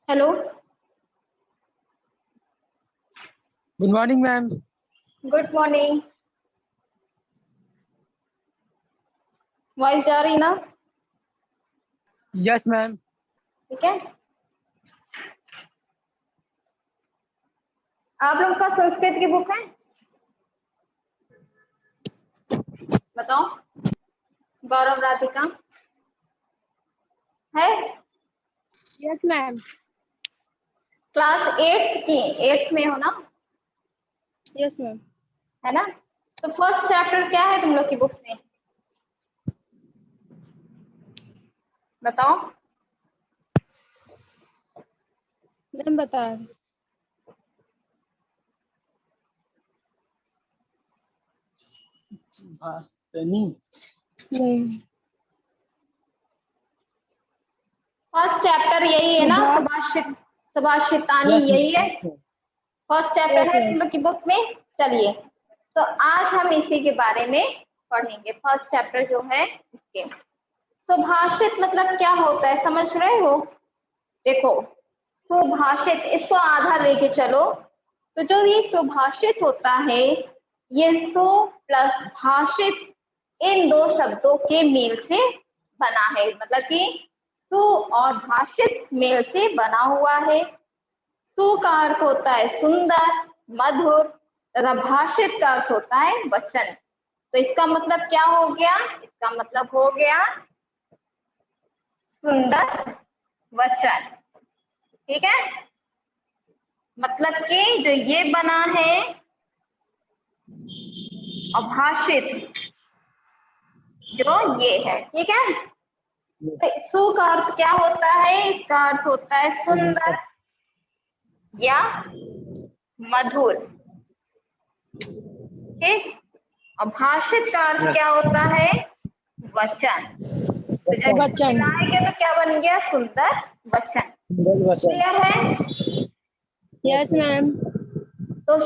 Hello, good morning ma'am. Good morning. Voice जा रही ना? Yes ma'am. ठीक है। आप लोग का संस्कृत की बुक है? बताओ। गौरव राधिका है? Yes ma'am. क्लास 8 की 8th में हो ना? Yes ma'am. है ना? तो फर्स्ट चैप्टर क्या है तुम लोग की बुक में? बताओ। मैम बता रहे। नहीं। फर्स्ट चैप्टर यही है ना? सुभाषितानी यस यही है। मैम। फर्स्ट चैप्टर है ओके। तुम लोग की बुक में। चलिए, तो आज हम इसी के बारे में पढ़ेंगे। फर्स्ट चैप्टर जो है इसके सुभाषित मतलब क्या होता है, समझ रहे हो? देखो, सुभाषित, इसको आधा लेके चलो। तो जो ये सुभाषित होता है, ये सु प्लस भाषित, इन दो शब्दों के मेल से बना है। मतलब कि सु और भाषित मेल से बना हुआ है। सु का अर्थ होता है सुंदर, मधुर, तथा भाषित का अर्थ होता है वचन। तो इसका मतलब क्या हो गया? इसका मतलब हो गया सुंदर वचन। ठीक है। मतलब कि जो ये बना है अभाषित, जो ये है। ठीक है। तो सु का अर्थ क्या होता है? इसका अर्थ होता है सुंदर या मधुर। ठीक। अभाषित का अर्थ क्या होता है? वचन। तो जब वचन। मिलाएंगे तो क्या बन गया? सुंदर वचन। क्लियर है? Yes ma'am. तो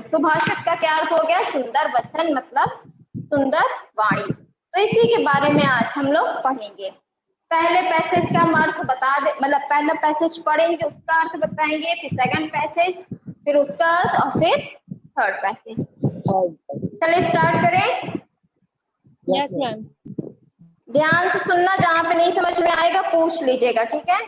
सुभाषित का क्या अर्थ हो गया? सुंदर वचन, मतलब सुंदर वाणी। तो इसी के बारे में आज हम लोग पढ़ेंगे। पहले पैसेज का हम अर्थ बता दे, मतलब पहला पैसेज पढ़ेंगे उसका अर्थ बताएंगे, फिर सेकंड पैसेज, फिर उसका अर्थ, और फिर थर्ड पैसेज। चलिए स्टार्ट करें। Yes ma'am. ध्यान से सुनना, जहां पे नहीं समझ में आएगा पूछ लीजिएगा। ठीक है।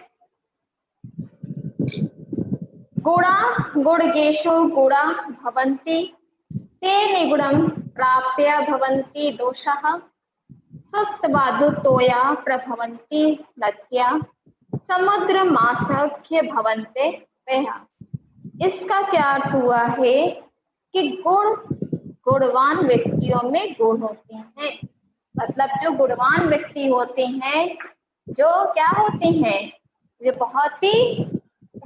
गुणा गुणगेषु गुणा भवन्ति, ते निगुणं प्राप्य भवन्ति दोषाः, सुस्तवादुतोया प्रभवन्ति नद्या, समुद्रमासाख्य भवन्ते वयः। इसका क्या अर्थ हुआ है कि गुणवान व्यक्तियों में गुण होते हैं। मतलब जो गुणवान व्यक्ति होते हैं, जो क्या होते हैं, जो बहुत ही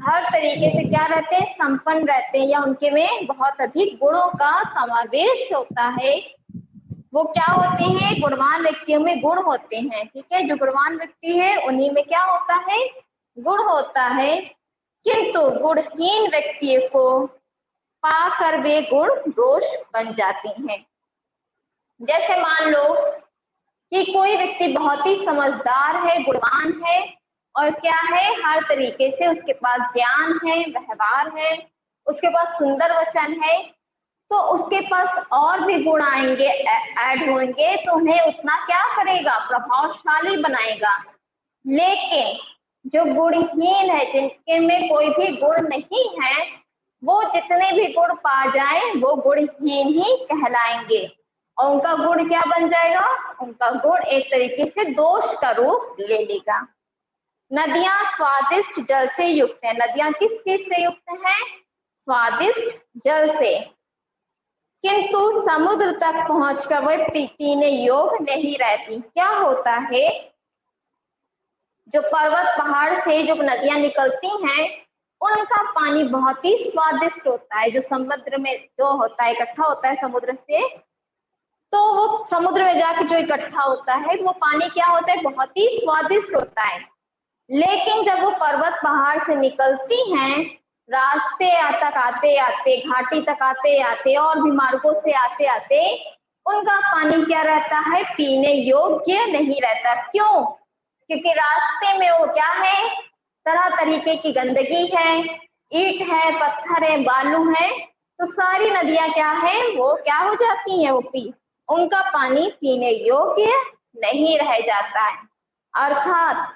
हर तरीके से क्या रहते हैं, संपन्न रहते हैं, या उनके में बहुत अधिक गुणों का समावेश होता है, वो क्या होते हैं? गुणवान व्यक्तियों में गुण होते हैं। ठीक है। जो गुणवान व्यक्ति है उन्हीं में क्या होता है? गुण होता है। किंतु गुणहीन व्यक्ति को पाकर वे गुण दोष बन जाते हैं। जैसे मान लो कि कोई व्यक्ति बहुत ही समझदार है, गुणवान है, और क्या है, हर तरीके से उसके पास ज्ञान है, व्यवहार है, उसके पास सुंदर वचन है, तो उसके पास और भी गुण आएंगे, ऐड होंगे, तो उन्हें उतना क्या करेगा? प्रभावशाली बनाएगा। लेकिन जो गुणहीन है, जिनके में कोई भी गुण नहीं है, वो जितने भी गुण पा जाए वो गुणहीन ही कहलाएंगे, और उनका गुण क्या बन जाएगा? उनका गुण एक तरीके से दोष का रूप ले लेगा। नदियां स्वादिष्ट जल से युक्त है। नदियां किस चीज से युक्त हैं? स्वादिष्ट जल से। किंतु समुद्र तक पहुंचकर वह पीने योग्य नहीं रहती। क्या होता है, जो पर्वत पहाड़ से जो नदियां निकलती हैं, उनका पानी बहुत ही स्वादिष्ट होता है। जो समुद्र में जो होता है, इकट्ठा होता है समुद्र से, तो वो समुद्र में जाके जो इकट्ठा होता है, वो पानी क्या होता है? बहुत ही स्वादिष्ट होता है। लेकिन जब वो पर्वत पहाड़ से निकलती हैं, रास्ते तक आते आते, घाटी तक आते आते, और भी मार्गों से आते आते, उनका पानी क्या रहता है? पीने योग्य नहीं रहता। क्यों? क्योंकि रास्ते में वो क्या है? तरह तरीके की गंदगी है, ईंट है, पत्थर है, बालू है, तो सारी नदियां क्या है, वो क्या हो जाती हैं, उनका पानी पीने योग्य नहीं रह जाता है। अर्थात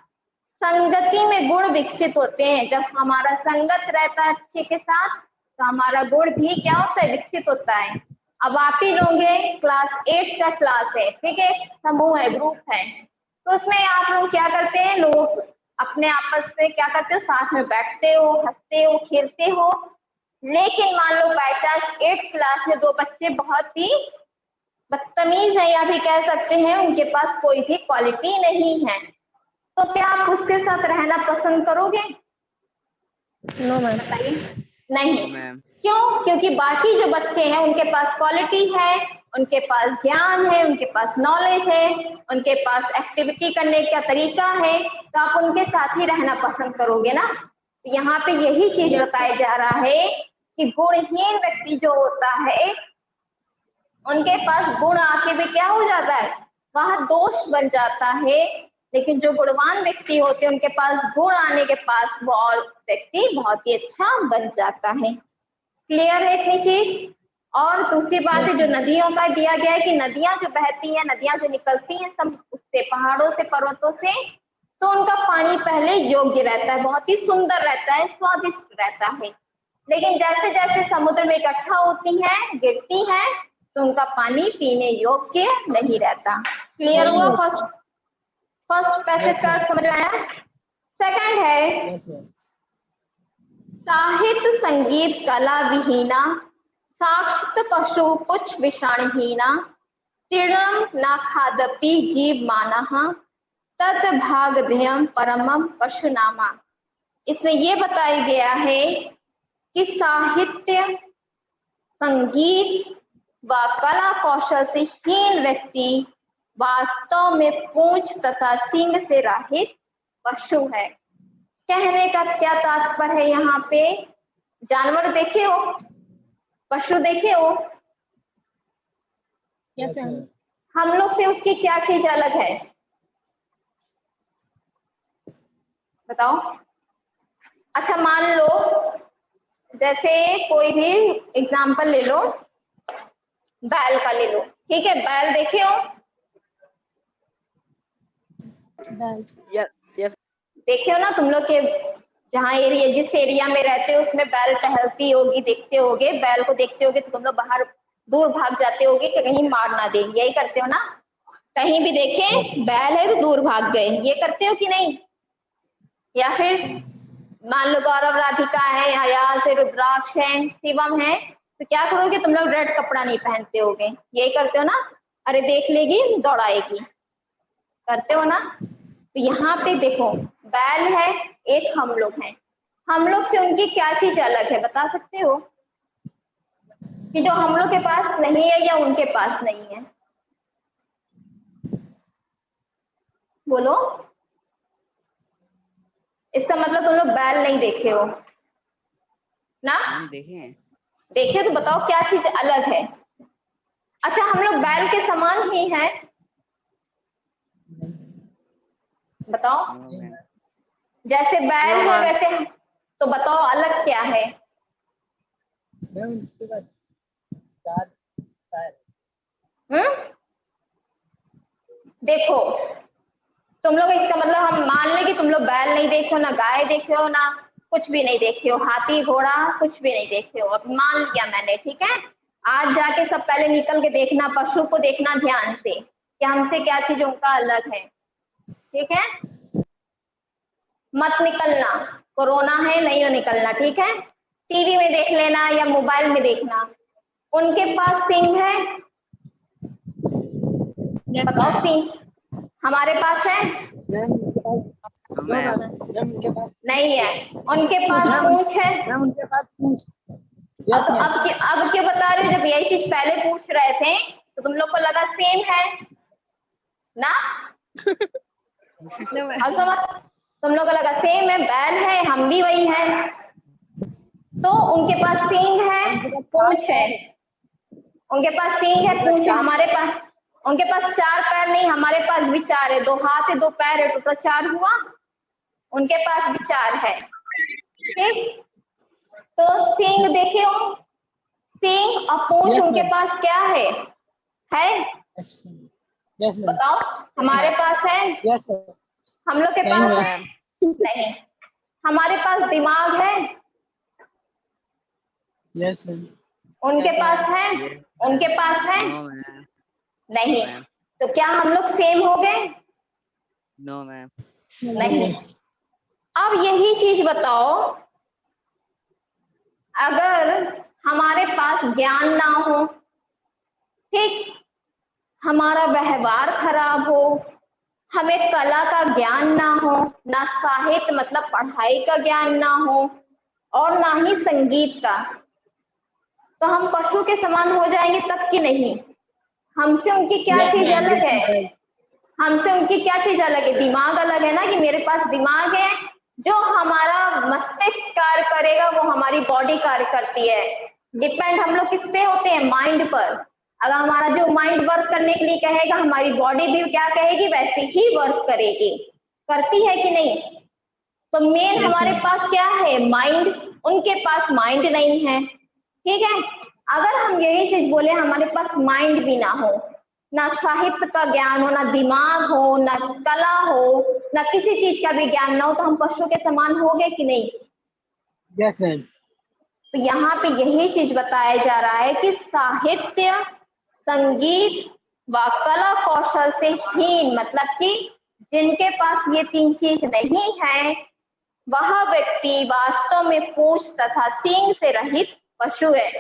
संगति में गुण विकसित होते हैं। जब हमारा संगत रहता है अच्छे के साथ तो हमारा गुण भी क्या होता है, विकसित होता है। अब आप ही लोग क्लास 8 का क्लास है, ठीक है, समूह है, ग्रुप है, तो उसमें आप लोग क्या करते हैं, लोग अपने आपस में क्या करते हो, साथ में बैठते हो, हंसते हो, खेलते हो। लेकिन मान लो बाई चांस 8 क्लास में 2 बच्चे बहुत ही बदतमीज है, या भी कह सकते हैं उनके पास कोई भी क्वालिटी नहीं है, तो क्या आप उसके साथ रहना पसंद करोगे? No ma'am. बताइए। नहीं। मैम। क्यों? क्योंकि बाकी जो बच्चे हैं उनके पास क्वालिटी है, उनके पास ज्ञान है, उनके पास नॉलेज है, उनके पास एक्टिविटी करने का तरीका है, तो आप उनके साथ ही रहना पसंद करोगे ना। यहाँ पे यही चीज बताया जा रहा है कि गुणहीन व्यक्ति जो होता है उनके पास गुण आके भी क्या हो जाता है, वह दोष बन जाता है। लेकिन जो गुणवान व्यक्ति होते हैं उनके पास गुण आने के पास वो और व्यक्ति बहुत ही अच्छा बन जाता है। क्लियर है इतनी चीज? और दूसरी बात है जो नदियों का दिया गया है कि नदियां जो बहती हैं, नदियां जो निकलती हैं सब उससे, पहाड़ों से, पर्वतों से, तो उनका पानी पहले योग्य रहता है, बहुत ही सुंदर रहता है, स्वादिष्ट रहता है। लेकिन जैसे जैसे समुद्र में इकट्ठा होती हैं, गिरती हैं, तो उनका पानी पीने योग्य नहीं रहता। क्लियर हुआ? फर्स्ट पैसेज का समझ आया? सेकंड है यस मैम। साहित्य संगीत कला विहीना, साक्षत पशु कुछ विषाणहीना, तृणम न खादपि जीव मानः, तत् भागधेयम परमम पशुनामा। इसमें ये बताया गया है कि साहित्य, संगीत व कला कौशल से हीन व्यक्ति वास्तव में पूंछ तथा सींग से रहित पशु है। कहने का क्या तात्पर्य है यहाँ पे? जानवर देखे हो, पशु देखे हो, यस मैम। हम लोग से उसकी क्या चीज अलग है, बताओ। अच्छा मान लो, जैसे कोई भी एग्जाम्पल ले लो, बैल का ले लो, ठीक है, बैल देखे हो, यस। देखे हो ना तुम लोग के जहाँ एरिया, जिस एरिया में रहते हो उसमें बैल टहलती होगी, देखते होगे, बैल को देखते होगे तो तुम लोग बाहर दूर भाग जाते होगे कि कहीं मार ना दे, यही करते हो ना। कहीं भी देखे बैल है तो दूर भाग गए, ये करते हो कि नहीं? या फिर मान लो गौरव राधिका है, अयाज है, रुद्राक्ष है, शिवम है, तो क्या करोगे, तुम लोग रेड कपड़ा नहीं पहनते होगे, यही करते हो ना। अरे देख लेगी दौड़ाएगी, करते हो ना। तो यहाँ पे देखो, बैल है, एक हम लोग हैं, हम लोग से उनकी क्या चीज अलग है, बता सकते हो कि जो हम लोग के पास नहीं है या उनके पास नहीं है? बोलो। इसका मतलब तुम लोग बैल नहीं देखे हो ना? मैम देखे हैं। देखे तो बताओ क्या चीज अलग है? अच्छा हम लोग बैल के समान ही हैं, बताओ। No ma'am. जैसे बैल है वैसे, तो बताओ अलग क्या है? मैम इसके बाद 4 टायर। देखो तुम लोग, इसका मतलब हम मान लें कि तुम लोग बैल नहीं देखे हो, ना गाय देखे हो, ना कुछ भी नहीं देखे हो, हाथी घोड़ा कुछ भी नहीं देखे हो, अब मान लिया मैंने, ठीक है। आज जाके सब पहले निकल के देखना, पशु को देखना ध्यान से कि हमसे क्या चीज उनका अलग है, ठीक है। मत निकलना, कोरोना है, नहीं हो निकलना, ठीक है। टीवी में देख लेना या मोबाइल में देखना, उनके पास सिंह है, बताओ सिंह हमारे पास है? मैम उनके पास मैम उनके पास नहीं है। उनके पास पूंछ है? मैम उनके पास पूंछ। Yes ma'am. अब क्यों बता रहे हो? जब यही चीज पहले पूछ रहे थे तो तुम लोग को लगा सेम है ना? No ma'am. और तुम लोग को लगा सेम है, बैल है, हम भी वही हैं। तो उनके पास सींग है, पूंछ है, उनके पास सींग है, पूंछ है, हमारे पास, उनके पास 4 पैर नहीं, हमारे पास भी 4 है, 2 हाथ है, 2 पैर है, तो 4 हुआ। उनके पास विचार है। ठीक, तो सींग देखे हो, सींग और पूंछ Yes, उनके ma'am. पास क्या है? Yes, ma'am. बताओ, हमारे पास है? Yes, sir. हम लोग के नहीं, पास ma'am. नहीं। हमारे पास दिमाग है? Yes, ma'am. उनके पास है? उनके पास है? नो मैम, नहीं। मैम। तो क्या हम लोग सेम हो गए? No ma'am. नहीं। अब यही चीज बताओ, अगर हमारे पास ज्ञान ना हो, ठीक, हमारा व्यवहार खराब हो, हमें कला का ज्ञान ना हो, ना साहित्य मतलब पढ़ाई का ज्ञान ना हो, और ना ही संगीत का, तो हम पशु के समान हो जाएंगे तब कि नहीं? हमसे उनकी क्या Yes, चीज ma'am. अलग है? हमसे उनकी क्या चीज अलग है? दिमाग अलग है ना, कि मेरे पास दिमाग है, जो हमारा मस्तिष्क कार्य करेगा वो हमारी बॉडी कार्य करती है। डिपेंड हम लोग किस पे होते हैं? माइंड पर। अगर हमारा जो माइंड वर्क करने के लिए कहेगा, हमारी बॉडी भी क्या कहेगी? वैसे ही वर्क करेगी। करती है कि नहीं? तो मेन हमारे पास क्या है? माइंड। उनके पास माइंड नहीं है। ठीक है, अगर हम यही चीज बोले हमारे पास माइंड भी ना हो, ना साहित्य का ज्ञान हो, ना दिमाग हो, ना कला हो, ना किसी चीज का भी ज्ञान ना हो, तो हम पशु के समान हो गए कि नहीं? Yes, ma'am. तो यहाँ पे यही चीज बताया जा रहा है कि साहित्य, संगीत व कला कौशल से हीन, मतलब कि जिनके पास ये तीन चीज नहीं है, वह व्यक्ति वास्तव में पूंछ तथा सींग से रहित पशु है।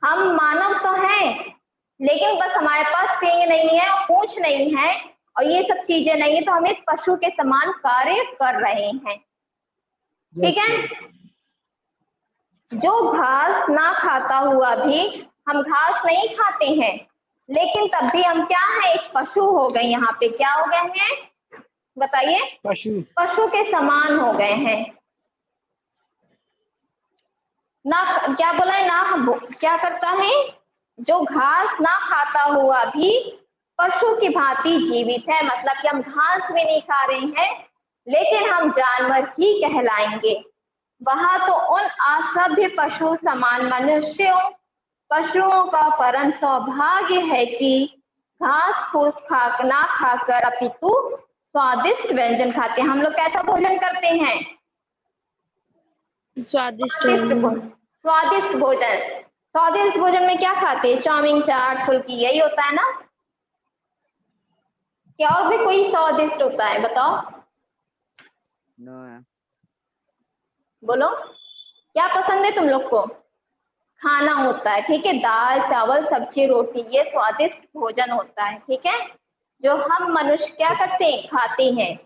हम मानव तो हैं, लेकिन बस हमारे पास सींग नहीं है और पूंछ नहीं है और ये सब चीजें नहीं है, तो हम एक पशु के समान कार्य कर रहे हैं। ठीक है, जो घास ना खाता हुआ भी, हम घास नहीं खाते हैं, लेकिन तब भी हम क्या है? एक पशु हो गए। यहाँ पे क्या हो गए हैं? बताइए। पशु। पशु के समान हो गए हैं। ना क्या बोला है? ना क्या करता है? जो घास ना खाता हुआ भी पशु की भांति जीवित है, मतलब कि हम घास भी नहीं खा रहे हैं, लेकिन हम जानवर ही कहलाएंगे। वहां तो उन असभ्य पशु समान मनुष्यों, पशुओं का परम सौभाग्य है कि घास फूस ना खाकर अपितु स्वादिष्ट व्यंजन खाते हैं। हम लोग कैसा भोजन करते हैं? स्वादिष्ट स्वादिष्ट भोजन। स्वादिष्ट भोजन में क्या खाते हैं? चाउमीन, चाट, फुल्की, यही होता है ना? क्या और भी कोई स्वादिष्ट होता है? बताओ। No ma'am. बोलो, क्या पसंद है तुम लोग को? खाना होता है, ठीक है, दाल चावल सब्जी रोटी, ये स्वादिष्ट भोजन होता है। ठीक है, जो हम मनुष्य क्या करते हैं? खाते हैं।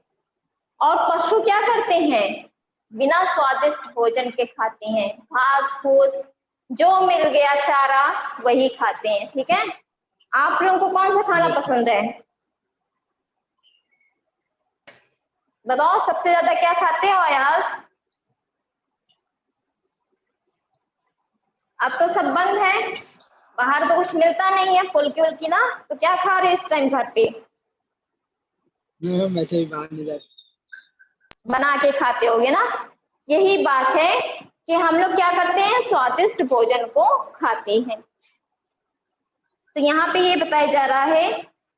और पशु क्या करते हैं? बिना स्वादिष्ट भोजन के खाते हैं, घास फूस जो मिल गया चारा वही खाते हैं। ठीक है, आप लोगों को कौन सा खाना पसंद है? बताओ, सबसे ज्यादा क्या खाते हो यार? अब तो सब बंद है, बाहर तो कुछ मिलता नहीं है फुल्की उल्की ना, तो क्या खा रहे इस टाइम घर पे? वैसे ही बाहर नहीं जाते, बना के खाते होगे ना। यही बात है कि हम लोग क्या करते हैं? स्वादिष्ट भोजन को खाते हैं। तो यहाँ पे ये बताया जा रहा है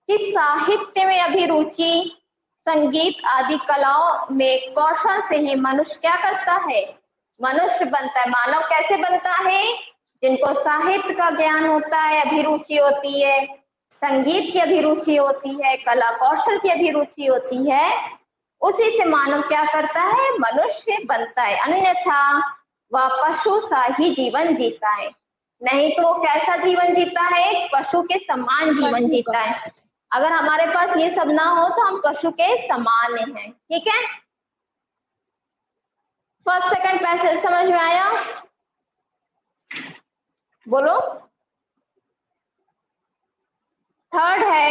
कि साहित्य में अभिरुचि, संगीत आदि कलाओं में कौशल से ही मनुष्य क्या करता है? मनुष्य बनता है। मानव कैसे बनता है? जिनको साहित्य का ज्ञान होता है, अभिरुचि होती है, संगीत की अभिरुचि होती है, कला कौशल की अभिरुचि होती है, उसी से मानव क्या करता है? मनुष्य बनता है। अन्यथा वह पशु सा ही जीवन जीता है। नहीं तो वो कैसा जीवन जीता है? पशु के समान जीवन जीता है। अगर हमारे पास ये सब ना हो तो हम पशु के समान हैं। ठीक है, फर्स्ट सेकंड पैसेज समझ में आया? बोलो। थर्ड है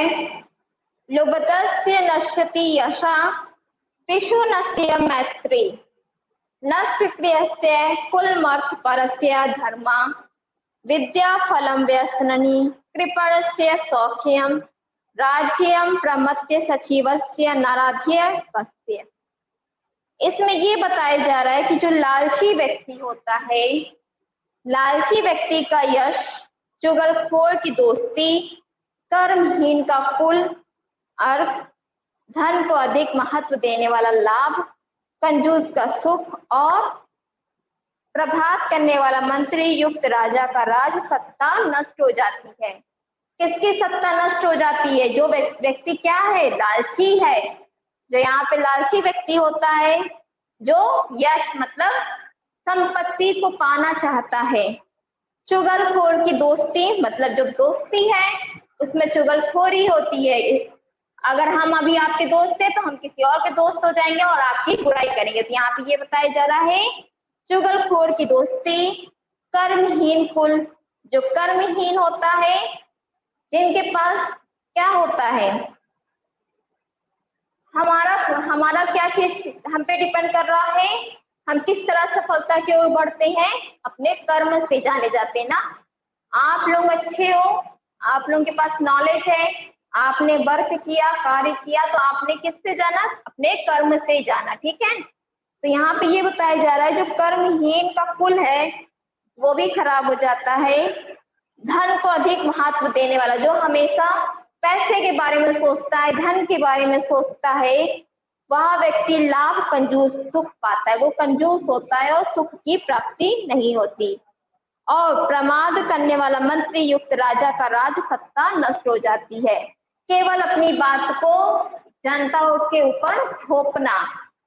लुब्धस्य नश्यति यशा पिशु नस्य मैत्री नष्ट प्रियस्य कुलमर्थ परस्य धर्मा विद्या फलम व्यसननी कृपणस्य सौख्यम राज्यम प्रमत्य सचिवस्य नराध्य कस्य। इसमें ये बताया जा रहा है कि जो लालची व्यक्ति होता है, लालची व्यक्ति का यश, चुगलखोर की दोस्ती, कर्महीन का कुल, अर्थ, धन को अधिक महत्व देने वाला लाभ, कंजूस का सुख और प्रभात करने वाला मंत्री युक्त राजा का राज सत्ता नष्ट हो जाती है। किसकी सत्ता नष्ट हो जाती है? जो व्यक्ति क्या है? लालची है। जो यहाँ पे लालची व्यक्ति होता है, जो यश मतलब संपत्ति को पाना चाहता है। चुगलखोर की दोस्ती मतलब जो दोस्ती है उसमें चुगलखोरी होती है। अगर हम अभी आपके दोस्त हैं तो हम किसी और के दोस्त हो जाएंगे और आपकी बुराई करेंगे। तो यहाँ पे ये बताया जा रहा है चुगलखोर की दोस्ती, कर्महीन कुल, जो कर्महीन होता है, जिनके पास क्या होता है, हमारा क्या चीज हम पे डिपेंड कर रहा है, हम किस तरह सफलता की ओर बढ़ते हैं, अपने कर्म से जाने जाते हैं ना। आप लोग अच्छे हो, आप लोगों के पास नॉलेज है, आपने वर्क किया, कार्य किया, तो आपने किससे जाना? अपने कर्म से जाना। ठीक है, तो यहाँ पे ये बताया जा रहा है जो कर्महीन का कुल है वो भी खराब हो जाता है। धन को अधिक महत्व देने वाला, जो हमेशा पैसे के बारे में सोचता है, धन के बारे में सोचता है, वह व्यक्ति लाभ, कंजूस, सुख पाता है। वो कंजूस होता है और सुख की प्राप्ति नहीं होती। और प्रमाद करने वाला मंत्री युक्त राजा का राज सत्ता नष्ट हो जाती है। केवल अपनी बात को जनता के ऊपर थोपना,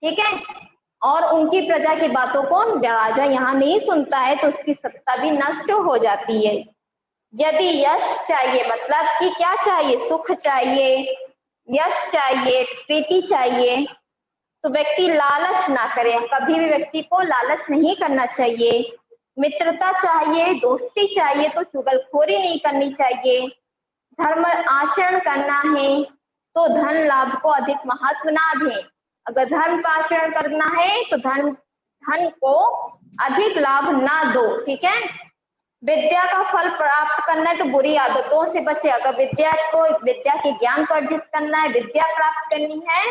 ठीक है, और उनकी प्रजा की बातों को राजा यहाँ नहीं सुनता है तो उसकी सत्ता भी नष्ट हो जाती है। यदि यश चाहिए, मतलब कि क्या चाहिए? सुख चाहिए, यश चाहिए, प्रीति चाहिए, तो व्यक्ति लालच ना करे। कभी भी व्यक्ति को लालच नहीं करना चाहिए। मित्रता चाहिए, दोस्ती चाहिए, तो चुगलखोरी नहीं करनी चाहिए। धर्म आचरण करना है तो धन लाभ को अधिक महत्व ना दें। अगर धर्म का आचरण करना है तो धन को अधिक लाभ ना दो। ठीक है, विद्या का फल प्राप्त करना है तो बुरी आदतों से बचे। अगर विद्या के ज्ञान को अर्जित करना है, विद्या प्राप्त करनी है,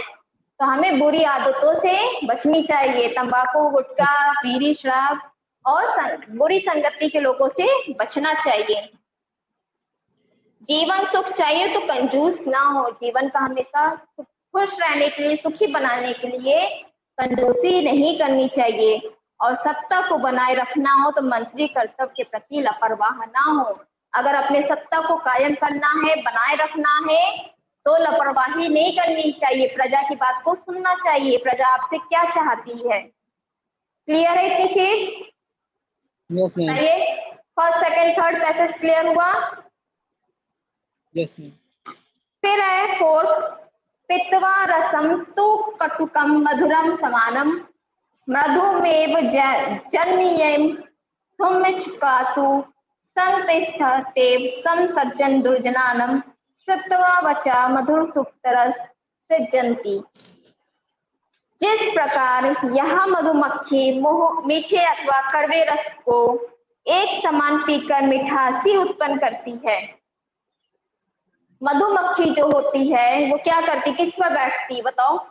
तो हमें बुरी आदतों से बचनी चाहिए। तंबाकू, गुटखा, बीड़ी, शराब और बुरी संगति के लोगों से बचना चाहिए। जीवन सुख चाहिए तो कंजूस ना हो। जीवन का हमेशा खुश रहने के लिए, सुखी बनाने के लिए कंजूसी नहीं करनी चाहिए। और सत्ता को बनाए रखना हो तो मंत्री कर्तव्य के प्रति लापरवाह ना हो। अगर अपने सत्ता को कायम करना है, बनाए रखना है, तो लापरवाही नहीं करनी चाहिए। प्रजा की बात को सुनना चाहिए। प्रजा आपसे क्या चाहती है? क्लियर है इतनी चीज? Yes ma'am. First, second, third passage clear हुआ? Yes ma'am. फिर है फोर्थ, पित्वा रसम तु कटुकम मधुरम समानम मधुमेव जन्मीयम धूम्रचिकासु संतिष्ठतेव संसज्जन दुर्जनानम श्रुत्वा वचा मधुर सुक्तरस सृजन्ति। जिस प्रकार यह मधुमक्खी मीठे अथवा कड़वे रस को एक समान पीकर मिठासी उत्पन्न करती है। मधुमक्खी जो होती है वो क्या करती, किस पर बैठती बताओ?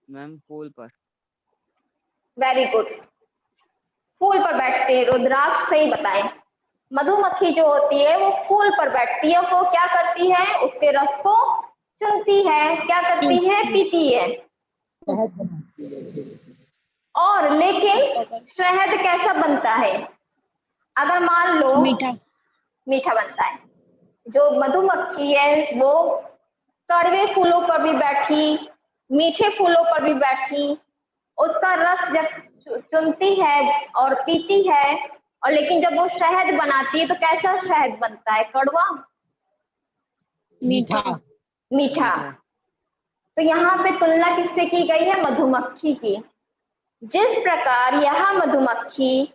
मैम फूल पर। वेरी गुड, फूल पर बैठते हैं। रुद्राक्ष सही बताएं। मधुमक्खी जो होती है वो फूल पर बैठती है। वो क्या करती है? उसके रस को चुनती है। क्या करती है? पीती है। और लेकिन शहद कैसा बनता है? अगर मान लो मीठा बनता है। जो मधुमक्खी है वो कड़वे फूलों पर भी बैठी, मीठे फूलों पर भी बैठी, उसका रस जब चुनती है और पीती है, और लेकिन जब वो शहद बनाती है तो कैसा शहद बनता है? कड़वा, मीठा। मीठा। तो यहाँ पे तुलना किससे की गई है? मधुमक्खी की। जिस प्रकार यह मधुमक्खी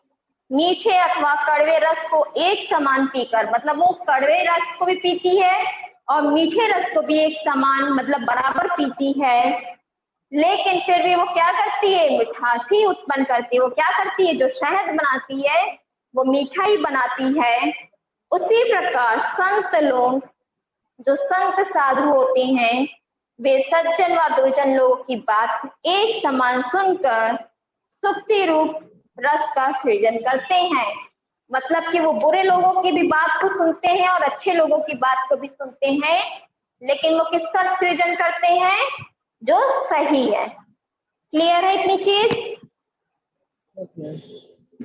मीठे अथवा कड़वे रस को एक समान पीकर, मतलब वो कड़वे रस को भी पीती है और मीठे रस को भी एक समान मतलब बराबर पीती है, लेकिन फिर भी वो क्या करती है? मिठासी उत्पन्न करती है। वो क्या करती है? जो शहद बनाती है वो मीठा ही बनाती है। उसी प्रकार संत लोग, जो संत साधु होते हैं, वे सज्जन व दुर्जन लोगों की बात एक समान सुनकर सुप्ति रूप रस का सृजन करते हैं। मतलब कि वो बुरे लोगों की भी बात को सुनते हैं और अच्छे लोगों की बात को भी सुनते हैं, लेकिन वो किसका सृजन करते हैं? जो सही है। क्लियर है इतनी चीज?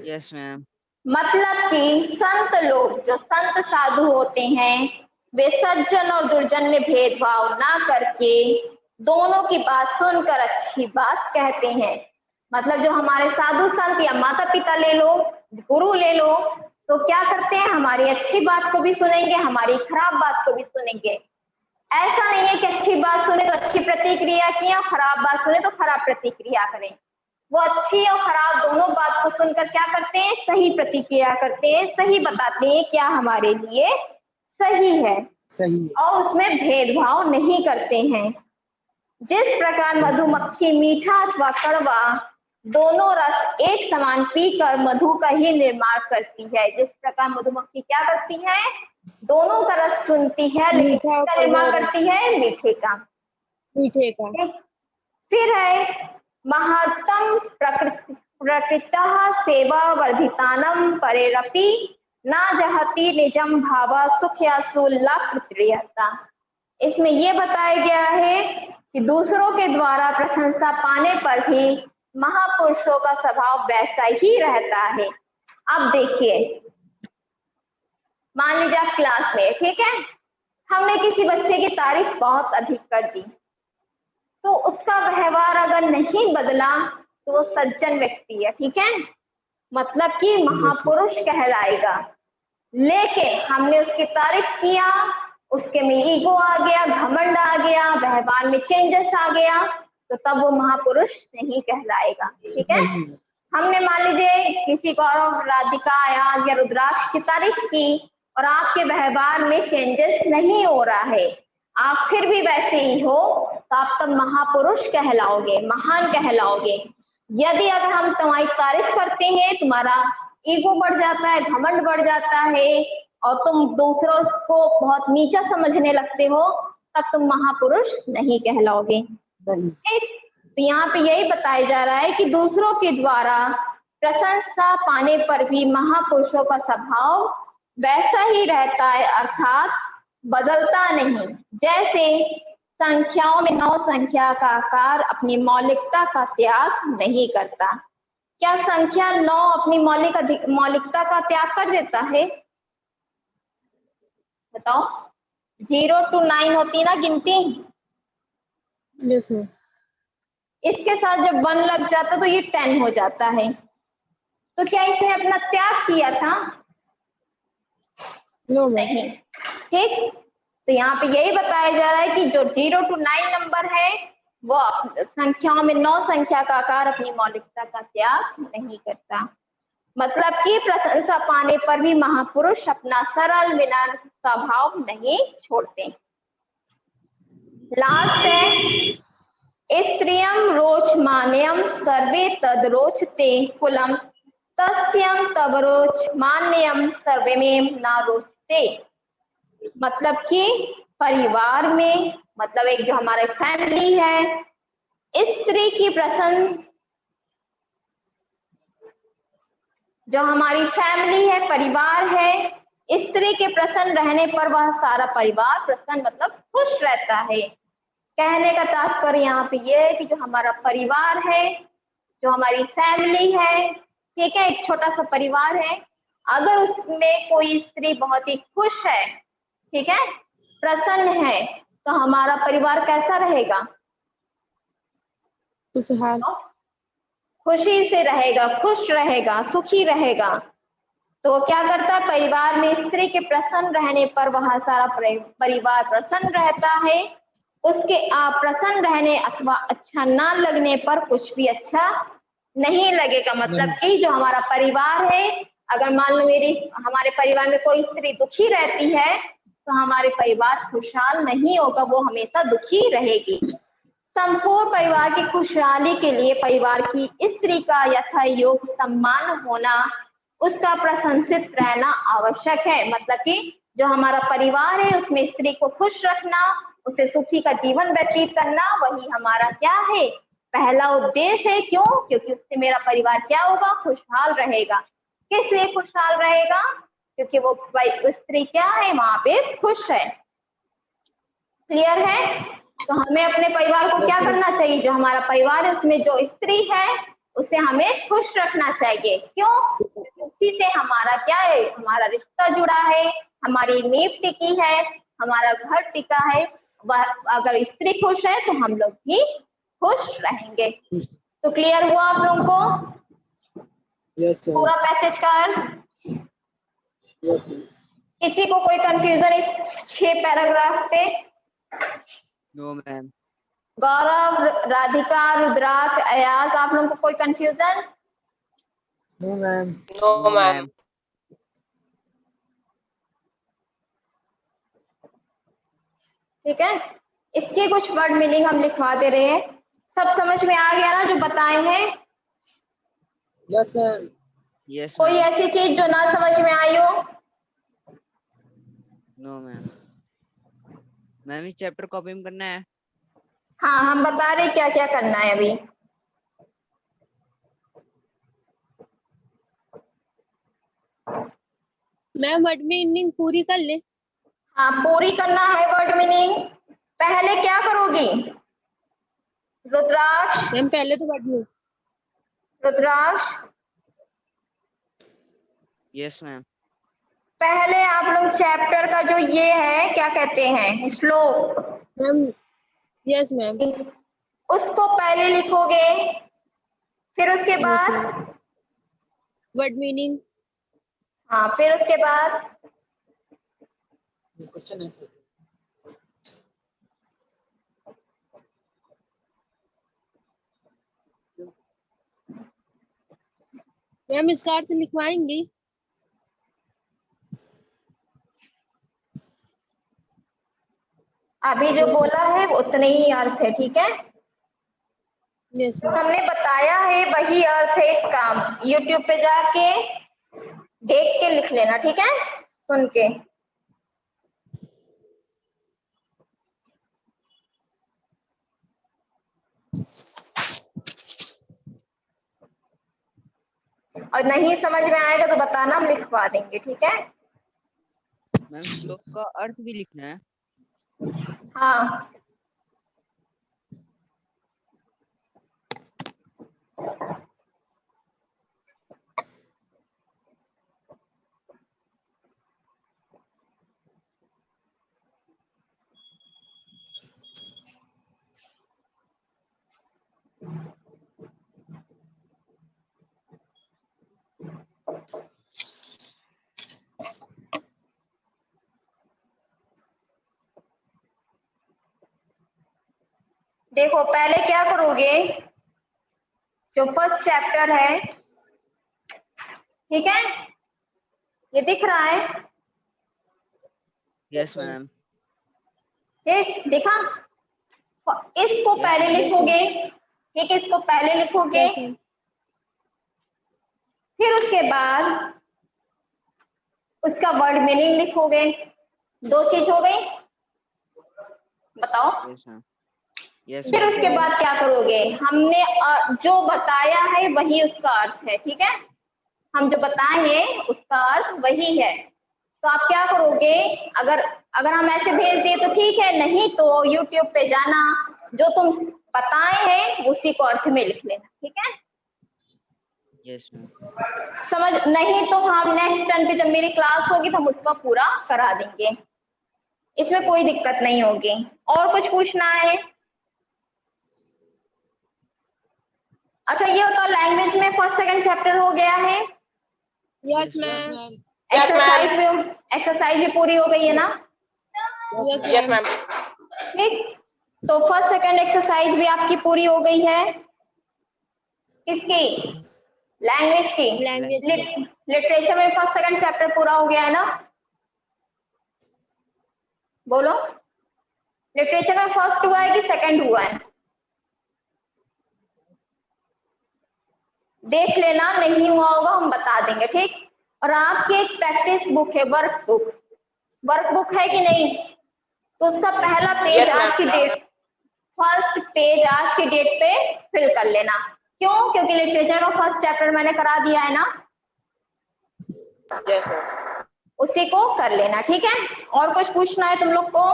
Yes, ma'am. मतलब कि संत लोग, जो संत साधु होते हैं, वे सज्जन और दुर्जन में भेदभाव ना करके दोनों की बात सुनकर अच्छी बात कहते हैं। मतलब जो हमारे साधु संत या माता पिता ले लो, गुरु ले लो, तो क्या करते हैं? हमारी अच्छी बात को भी सुनेंगे, हमारी खराब बात को भी सुनेंगे। ऐसा नहीं है कि अच्छी बात सुने तो अच्छी प्रतिक्रिया की और खराब बात सुने तो खराब प्रतिक्रिया करें। वो अच्छी और खराब दोनों बात को सुनकर क्या करते हैं? सही प्रतिक्रिया करते हैं, सही बताते हैं क्या हमारे लिए सही है, सही और उसमें भेदभाव नहीं करते हैं। जिस प्रकार मधुमक्खी मीठा अथवा कड़वा दोनों रस एक समान पीकर मधु का ही निर्माण करती है, जिस प्रकार मधुमक्खी क्या करती है? दोनों का रस चुनती है, लेकिन मीठा किसका निर्माण करती है? मीठे का। मीठे का। फिर है महत्तम प्रकृतः सेवा वर्धितानम परेरपि ना जहति निजम भावा सुख या सुल्लाप्रियता। इसमें ये बताया गया है कि दूसरों के द्वारा प्रशंसा पाने पर भी महापुरुषों का स्वभाव वैसा ही रहता है। अब देखिए, मान लीजिए आप क्लास में, ठीक है, हमने किसी बच्चे की तारीफ बहुत अधिक कर दी, तो उसका व्यवहार अगर नहीं बदला तो वो सज्जन व्यक्ति है, ठीक है, मतलब कि महापुरुष कहलाएगा। लेकिन हमने उसकी तारीफ किया, उसके में ईगो आ गया, घमंड आ गया, व्यवहार में चेंजेस आ गया, तो तब वो महापुरुष नहीं कहलाएगा। ठीक है, हमने मान लीजिए किसी गौरव, राधिका या रुद्राक्ष की तारीफ की और आपके व्यवहार में चेंजेस नहीं हो रहा है, आप फिर भी वैसे ही हो, तो आप तब महापुरुष कहलाओगे, महान कहलाओगे। यदि अगर हम तुम्हारी तारीफ करते हैं, तुम्हारा ईगो बढ़ जाता है, घमंड बढ़ जाता है और तुम दूसरों को बहुत नीचा समझने लगते हो, तब तुम महापुरुष नहीं कहलाओगे। तो यहाँ पे यही बताया जा रहा है कि दूसरों के द्वारा प्रशंसा पाने पर भी महापुरुषों का स्वभाव वैसा ही रहता है, अर्थात बदलता नहीं। जैसे संख्याओं में 9 संख्या का आकार अपनी मौलिकता का त्याग नहीं करता। क्या संख्या 9 अपनी मौलिकता का त्याग कर देता है? बताओ, 0 to 9 होती ना गिनती, यस मैम। इसके साथ जब 1 लग जाता तो ये 10 हो जाता है। तो क्या इसने अपना त्याग किया था? नो नहीं। ठीक, तो यहाँ पे यही बताया जा रहा है कि जो 0 to 9 नंबर है वो संख्याओं में 9 संख्या का आकार अपनी मौलिकता का त्याग नहीं करता। मतलब कि प्रशंसा पाने पर भी महापुरुष अपना सरल विनम्र स्वभाव नहीं छोड़ते। लास्ट है, स्त्रियम रोचमान्यम सर्वे तद रोचते कुलम तस्यम तब रोचमान्यम सर्वेमेव न रोचते। मतलब कि परिवार में, मतलब एक जो हमारे फैमिली है, स्त्री की प्रसन्न, जो हमारी फैमिली है, परिवार है, स्त्री के प्रसन्न रहने पर वह सारा परिवार प्रसन्न मतलब खुश रहता है। कहने का तात्पर्य यहाँ पे ये है कि जो हमारा परिवार है, जो हमारी फैमिली है, ठीक है, एक छोटा सा परिवार है, अगर उसमें कोई स्त्री बहुत ही खुश है, ठीक है, प्रसन्न है, तो हमारा परिवार कैसा रहेगा? खुशहाल, खुशी से रहेगा, खुश रहेगा, सुखी रहेगा। तो क्या करता है? परिवार में स्त्री के प्रसन्न रहने पर वह सारा परिवार प्रसन्न रहता है। उसके अप्रसन्न रहने अथवा अच्छा ना लगने पर कुछ भी अच्छा नहीं लगेगा। मतलब कि जो हमारा परिवार है, अगर मान लो हमारे परिवार में कोई स्त्री दुखी रहती है तो हमारे परिवार खुशहाल नहीं होगा, वो हमेशा दुखी रहेगी। संपूर्ण परिवार की खुशहाली के लिए परिवार की स्त्री का यथायोग्य सम्मान होना, उसका प्रशंसित रहना आवश्यक है। मतलब कि जो हमारा परिवार है उसमें स्त्री को खुश रखना, उसे सुखी का जीवन व्यतीत करना, वही हमारा क्या है, पहला उद्देश्य है। क्यों? क्योंकि उससे मेरा परिवार क्या होगा, खुशहाल रहेगा। किस लिए खुशहाल रहेगा? क्योंकि वो स्त्री क्या है, वहां पे खुश है। क्लियर है? तो हमें अपने परिवार को क्या करना चाहिए, जो हमारा परिवार है उसमें जो स्त्री है उसे हमें खुश रखना चाहिए। क्यों? उसी से हमारा क्या है, हमारा रिश्ता जुड़ा है, हमारी नींव टिकी है, हमारा घर टिका है। अगर स्त्री खुश है तो हम लोग भी खुश रहेंगे। तो क्लियर हुआ आप लोगों को? Yes sir. पूरा पैसेज का यस। किसी को कोई कंफ्यूजन इस 6 पैराग्राफ पे? No ma'am. गौरव, राधिका, रुद्राक्ष, अयाज, आप लोगों को कोई confusion? No ma'am. No ma'am. ठीक है, इसके कुछ वर्ड मीनिंग हम लिखवा दे रहे हैं। सब समझ में आ गया ना जो बताए हैं? Yes ma'am. यस कोई मैम। ऐसी चीज जो ना समझ में आई हो? No ma'am. मैम इस चैप्टर कॉपी में करना है? हाँ, हम बता रहे क्या क्या करना है अभी। मैम वर्ड मीनिंग पूरी कर ले। हाँ, पूरी करना है वर्ड मीनिंग। पहले क्या करोगी रुद्राक्ष? मैम पहले तो वर्ड मीनिंग। रुद्राक्ष, यस मैम। पहले आप लोग चैप्टर का जो ये है क्या कहते हैं, श्लोक, मैम यस मैम। उसको पहले लिखोगे, फिर उसके बाद वर्ड मीनिंग। हाँ, फिर उसके बाद क्वेश्चन है सर। मैम इसका अर्थ लिखवाएंगी? अभी जो बोला है उतने ही अर्थ है, ठीक है? यस जो मैम। हमने बताया है वही अर्थ है इसका। यूट्यूब पे जाके देख के लिख लेना, ठीक है, सुन के। और नहीं समझ में आएगा तो बताना, हम लिखवा देंगे, ठीक है? मैम श्लोक का अर्थ भी लिखना है? हाँ, देखो पहले क्या करोगे, जो फर्स्ट चैप्टर है, ठीक है, ये दिख रहा है? Yes ma'am. ठीक दिखा? इसको Yes, पहले ma'am. लिखोगे, ठीक, इसको पहले लिखोगे, यस मैम। फिर उसके बाद उसका वर्ड मीनिंग लिखोगे। 2 चीज हो गई, बताओ। Yes ma'am. यस फिर मैम। उसके बाद क्या करोगे, हमने जो बताया है वही उसका अर्थ है, ठीक है? हम जो बताएंगे उसका अर्थ वही है। तो आप क्या करोगे, अगर अगर हम ऐसे भेज दिए तो ठीक है, नहीं तो यूट्यूब पे जाना, जो तुम बताए हैं उसी को अर्थ में लिख लेना, ठीक है? Yes ma'am. समझ नहीं तो हम नेक्स्ट टाइम पे जब मेरी क्लास होगी तो हम उसका पूरा करा देंगे, इसमें कोई दिक्कत नहीं होगी। और कुछ पूछना है? अच्छा, ये होता लैंग्वेज में फर्स्ट सेकंड चैप्टर हो गया है। Yes Yes, ma'am. एक्सरसाइज भी पूरी हो गई है ना? Yes ma'am. ठीक, तो फर्स्ट सेकंड एक्सरसाइज भी आपकी पूरी हो गई है। किसकी? लैंग्वेज की। लैंग्वेज। लिटरेचर में फर्स्ट सेकंड चैप्टर पूरा हो गया है ना? बोलो, लिटरेचर में फर्स्ट हुआ है कि सेकंड हुआ है? देख लेना, नहीं हुआ होगा हम बता देंगे, ठीक? और आपकी एक प्रैक्टिस बुक है, वर्क बुक है कि नहीं? तो उसका पहला पेज आज की डेट, फर्स्ट पेज आज की डेट पे फिल कर लेना। क्यों? क्योंकि लिटरेचर का फर्स्ट चैप्टर मैंने करा दिया है ना, उसी को कर लेना, ठीक है। और कुछ पूछना है तुम लोग को?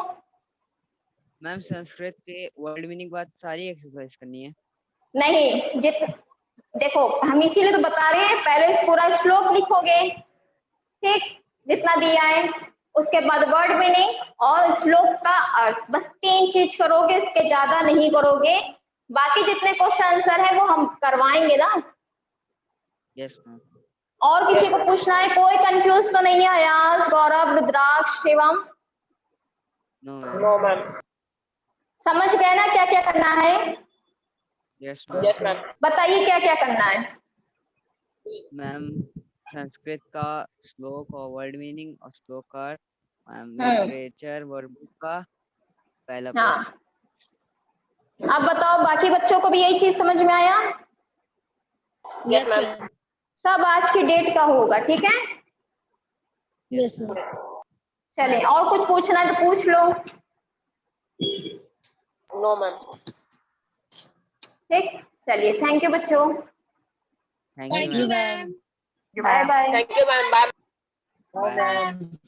मैम संस्कृत के वर्ड मीनिंग बाद सारी एक्सरसाइज करनी है? नहीं, देखो हम इसीलिए तो बता रहे हैं, पहले पूरा श्लोक लिखोगे, ठीक, जितना दिया है, उसके बाद वर्ड मीनिंग और श्लोक का अर्थ, बस 3 चीज करोगे, इसके ज्यादा नहीं करोगे। बाकी जितने क्वेश्चन आंसर है वो हम करवाएंगे ना। Yes ma'am. और किसी को पूछना है? कोई कंफ्यूज तो नहीं है? अयाज, गौरव, रुद्राक्ष, शिवम? No ma'am. समझ गए ना क्या क्या करना है? Yes ma'am. बताइए क्या क्या करना है। मैम संस्कृत का श्लोक और वर्ड मीनिंग और श्लोक का मैम, लिटरेचर वर्ड बुक का पहला हाँ, पेज। अब बताओ बाकी बच्चों को भी यही चीज समझ में आया? Yes ma'am. सब आज की डेट का होगा, ठीक है। Yes ma'am. चलिए, और कुछ पूछना है तो पूछ लो। No ma'am. ठीक, चलिए, थैंक यू बच्चों, thank thank you you ma'am. Ma'am. Bye bye. Thank you ma'am. Bye bye.